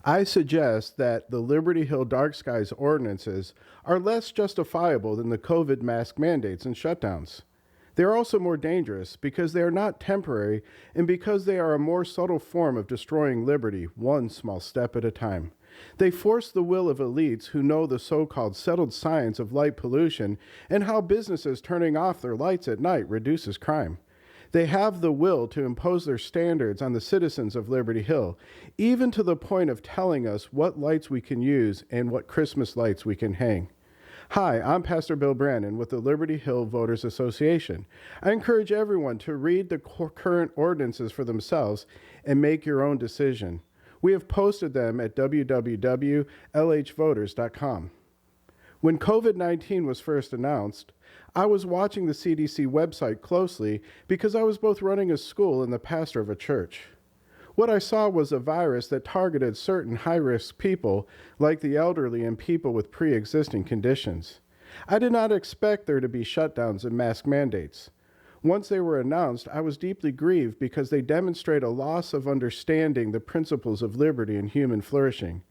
I suggest that the Liberty Hill Dark Skies ordinances are less justifiable than the COVID mask mandates and shutdowns. They are also more dangerous because they are not temporary and because they are a more subtle form of destroying liberty, one small step at a time. They force the will of elites who know the so-called settled science of light pollution and how businesses turning off their lights at night reduces crime. They have the will to impose their standards on the citizens of Liberty Hill, even to the point of telling us what lights we can use and what Christmas lights we can hang. Hi, I'm Pastor Bill Brannan with the Liberty Hill Voters Association. I encourage everyone to read the current ordinances for themselves and make your own decision. We have posted them at www.lhvoters.com. When COVID-19 was first announced, I was watching the CDC website closely because I was both running a school and the pastor of a church. What I saw was a virus that targeted certain high-risk people, like the elderly and people with pre-existing conditions. I did not expect there to be shutdowns and mask mandates. Once they were announced, I was deeply grieved because they demonstrate a loss of understanding the principles of liberty and human flourishing.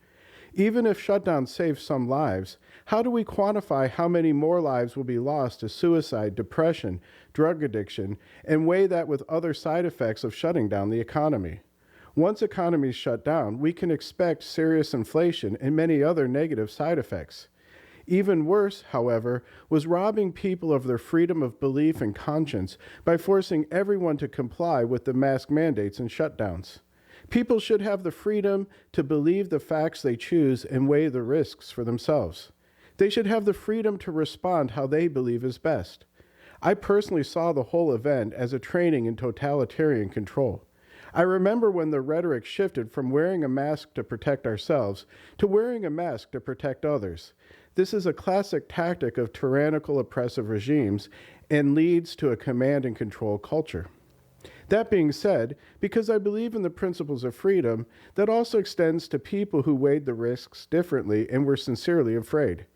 Even if shutdowns save some lives, how do we quantify how many more lives will be lost to suicide, depression, drug addiction, and weigh that with other side effects of shutting down the economy? Once economies shut down, we can expect serious inflation and many other negative side effects. Even worse, however, was robbing people of their freedom of belief and conscience by forcing everyone to comply with the mask mandates and shutdowns. People should have the freedom to believe the facts they choose and weigh the risks for themselves. They should have the freedom to respond how they believe is best. I personally saw the whole event as a training in totalitarian control. I remember when the rhetoric shifted from wearing a mask to protect ourselves to wearing a mask to protect others. This is a classic tactic of tyrannical oppressive regimes and leads to a command and control culture. That being said, because I believe in the principles of freedom, that also extends to people who weighed the risks differently and were sincerely afraid.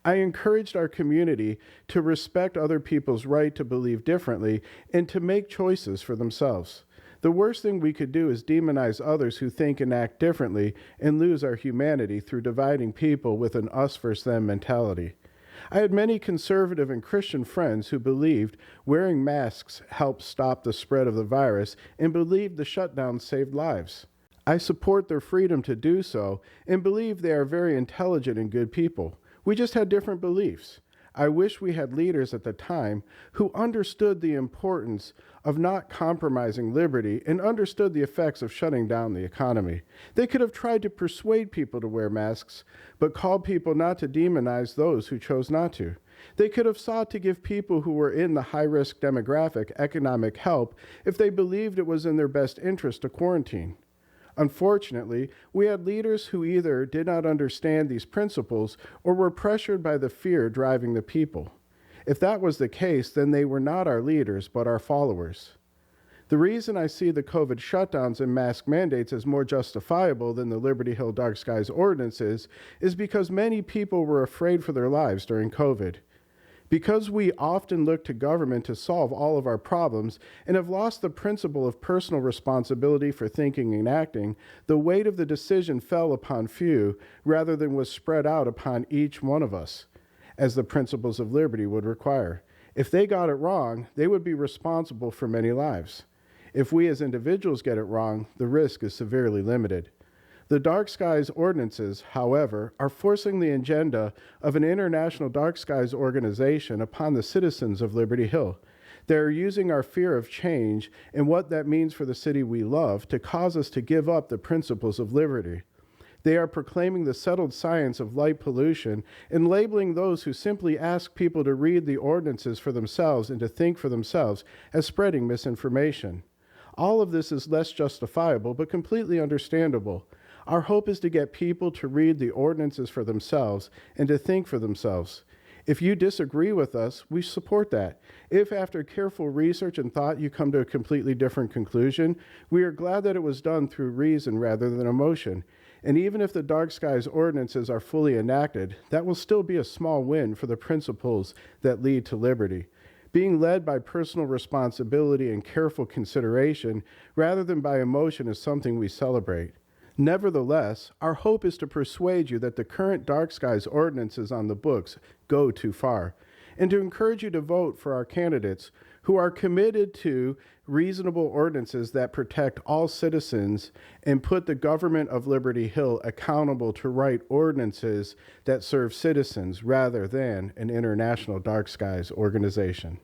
I encouraged our community to respect other people's right to believe differently and to make choices for themselves. The worst thing we could do is demonize others who think and act differently and lose our humanity through dividing people with an us versus them mentality. I had many conservative and Christian friends who believed wearing masks helped stop the spread of the virus and believed the shutdown saved lives. I support their freedom to do so and believe they are very intelligent and good people. We just had different beliefs. I wish we had leaders at the time who understood the importance of not compromising liberty and understood the effects of shutting down the economy. They could have tried to persuade people to wear masks, but called people not to demonize those who chose not to. They could have sought to give people who were in the high-risk demographic economic help if they believed it was in their best interest to quarantine. Unfortunately, we had leaders who either did not understand these principles or were pressured by the fear driving the people. If that was the case, then they were not our leaders, but our followers. The reason I see the COVID shutdowns and mask mandates as more justifiable than the Liberty Hill Dark Skies ordinances is because many people were afraid for their lives during COVID. Because we often look to government to solve all of our problems and have lost the principle of personal responsibility for thinking and acting, the weight of the decision fell upon few rather than was spread out upon each one of us, as the principles of liberty would require. If they got it wrong, they would be responsible for many lives. If we as individuals get it wrong, the risk is severely limited. The Dark Skies ordinances, however, are forcing the agenda of an international dark skies organization upon the citizens of Liberty Hill. They are using our fear of change and what that means for the city we love to cause us to give up the principles of liberty. They are proclaiming the settled science of light pollution and labeling those who simply ask people to read the ordinances for themselves and to think for themselves as spreading misinformation. All of this is less justifiable but completely understandable. Our hope is to get people to read the ordinances for themselves and to think for themselves. If you disagree with us, we support that. If after careful research and thought you come to a completely different conclusion, we are glad that it was done through reason rather than emotion. And even if the Dark Skies ordinances are fully enacted, that will still be a small win for the principles that lead to liberty. Being led by personal responsibility and careful consideration rather than by emotion is something we celebrate. Nevertheless, our hope is to persuade you that the current dark skies ordinances on the books go too far, and to encourage you to vote for our candidates who are committed to reasonable ordinances that protect all citizens and put the government of Liberty Hill accountable to write ordinances that serve citizens rather than an international dark skies organization.